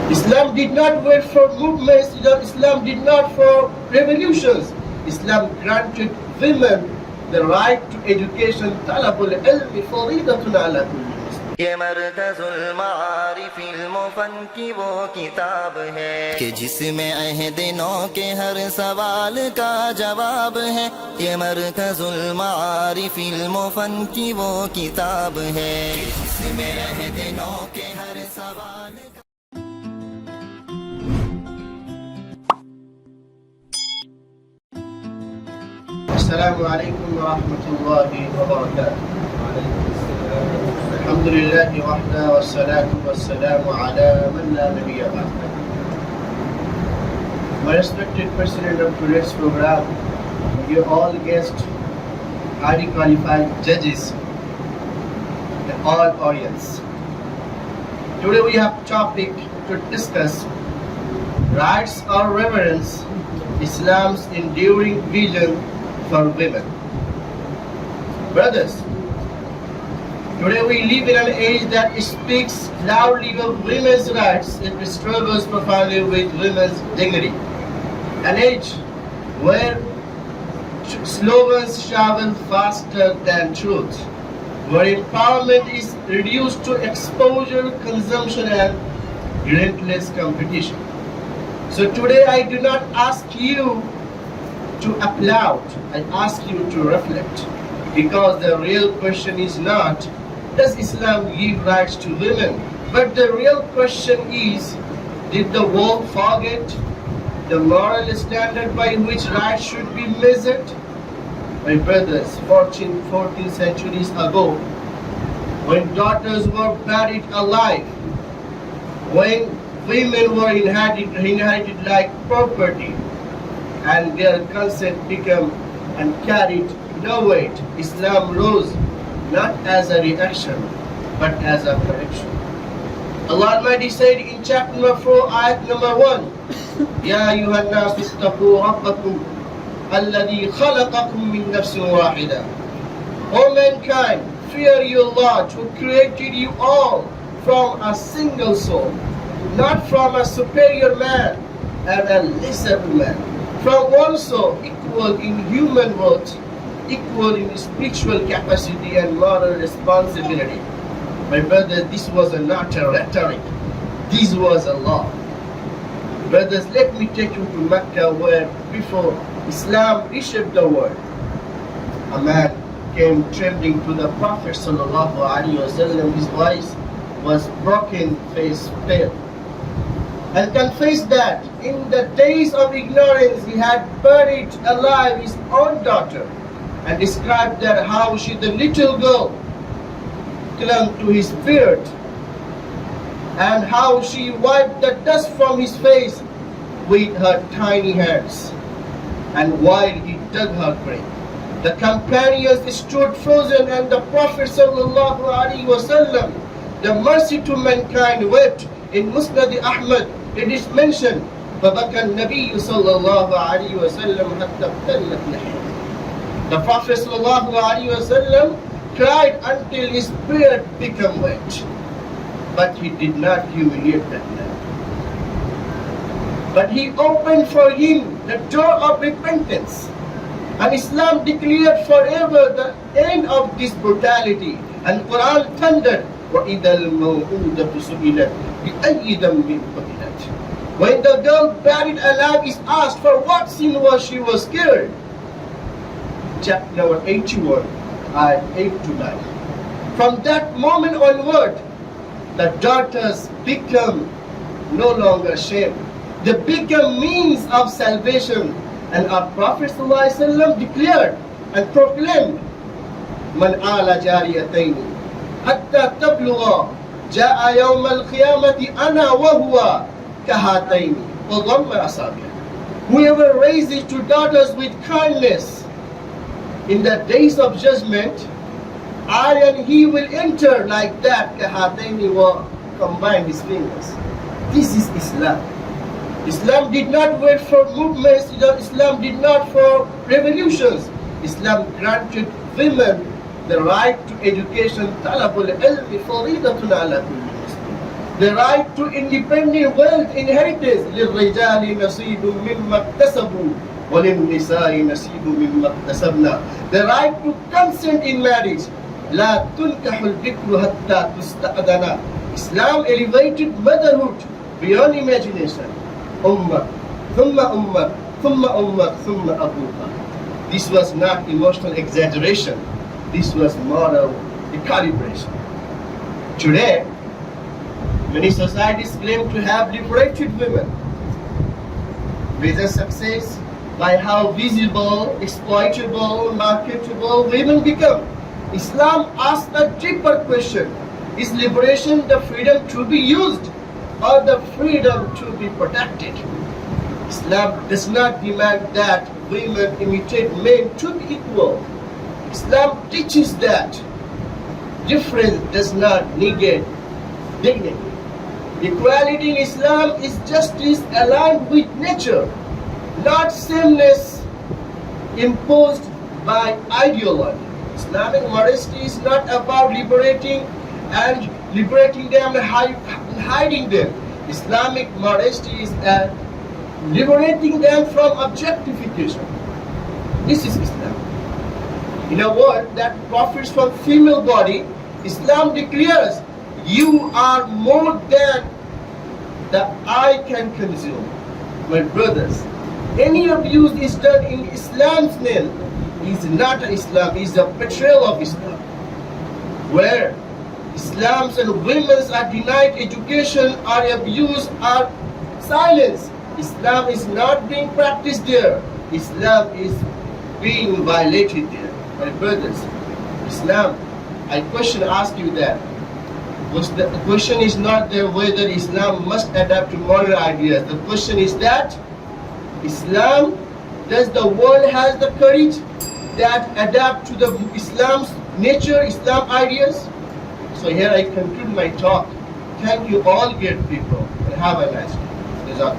Islam did not wait for movements, Islam did not for revolutions. Islam granted women the right to education. Talabul ilmi faridatun ala kulli muslim. ये मरकज़ुल मारिफ़ इल्मुफ़न की वो किताब है कि जिसमें अहदिनों के हर सवाल का जवाब है। ये मरकज़ुल मारिफ़ इल्मुफ़न की वो किताब है जिसमें अहदिनों के हर सवाल का। Assalamu alaikum wa rahmatullahi wa barakatuh. الحمد لله وحده والصلاة والسلام على من لا نبي بعده. My respected president of today's program, you all guests, highly qualified judges, and all audience. Today we have topic to discuss: rights or reverence, Islam's enduring vision for women. Brothers, today we live in an age that speaks loudly of women's rights and struggles profoundly with women's dignity. An age where slogans travel faster than truth, where empowerment is reduced to exposure, consumption, and relentless competition. So today I do not ask you to applaud, I ask you to reflect, because the real question is not, does Islam give rights to women? But the real question is, did the world forget the moral standard by which rights should be measured? My brothers, 14 centuries ago, when daughters were buried alive, when women were inherited like property, and their consent became and carried no weight, Islam rose not as a reaction, but as a correction. Allah Almighty said in chapter number 4, ayat number 1, Ya ayyuhan nasu ittaqu rabbakum alladhi khalaqakum min nafsin wahida. O mankind, fear your Lord who created you all from a single soul, not from a superior man and a lesser woman. From one soul, equal in human worth, equal in spiritual capacity and moral responsibility. My brother, this was not a rhetoric. This was a law. Brothers, let me take you to Mecca, where before Islam reshaped the world, a man came trembling to the Prophet sallallahu alaihi wasallam. His voice was broken, face pale, and confessed that in the days of ignorance he had buried alive his own daughter, and described that how she, the little girl, clung to his beard, and how she wiped the dust from his face with her tiny hands, and while he dug her grave. The companions stood frozen, and the Prophet sallallahu alaihi wasallam, the mercy to mankind, wept. In Musnad Ahmad it is mentioned, فَبَكَى النَّبِيُّ صَلَّى اللَّهُ عَلَيْهِ وَسَلَّمَ حَتَّى ابْتَلَّتْ لِحْيَتُهُ. The Prophet sallallahu alaihi wasallam cried until his beard became wet, but he did not humiliate that man. But he opened for him the door of repentance, and Islam declared forever the end of this brutality. And Quran thundered, وَإِذَا الْمَوْءُودَةُ سُئِلَتْ بِأَيِّ ذَنبٍ قُتِلَتْ. When the girl buried alive is asked for what sin she was killed. Chapter number 81, ayat 8 to 9. From that moment onward, the daughters become no longer shame. They become means of salvation. And our Prophet ﷺ declared and proclaimed, Man ala jariyatayni hatta tablugha ja'a yawm al-qiyamati ana wa huwa kahatayni wa dhamma asabi'a. Whoever raises two daughters with kindness, in the days of judgment, I and he will enter like that, kahatayni wa, combine his fingers. This is Islam. Islam did not wait for movements, Islam did not for revolutions. Islam granted women the right to education. Talabul ilmi faridatun ala kulli muslim. the right to independent wealth inheritance. للرجال نصيب مما اكتسبوا وللنساء نصيب مما اكتسبنا. The right to consent in marriage. لا تنكح البكر حتى تستأذن. Islam elevated motherhood beyond imagination. Ummah, thumma ummah, thumma ummah, thumma abuha. This was not emotional exaggeration. This was moral recalibration. Today, many societies claim to have liberated women. Measure success by how visible, exploitable, marketable women become. Islam asks a deeper question. Is liberation the freedom to be used or the freedom to be protected? Islam does not demand that women imitate men to be equal. Islam teaches that difference does not negate dignity. Equality in Islam is justice aligned with nature, not sameness imposed by ideology. Islamic modesty is not about liberating them and hiding them. Islamic modesty is liberating them from objectification. This is Islam. In a world that profits from female body, Islam declares you are more than the eye can consume. My brothers, any abuse is done in Islam's name is not Islam, is a betrayal of Islam. Where Islams and women are denied education or abused or silenced, Islam is not being practiced there. Islam is being violated there. My brothers, Islam, I ask you that. The question is not there whether Islam must adapt to modern ideas. The question is that Islam, does the world has the courage that adapt to the Islam's nature, Islam ideas? So here I conclude my talk. Thank you all great people and have a nice day.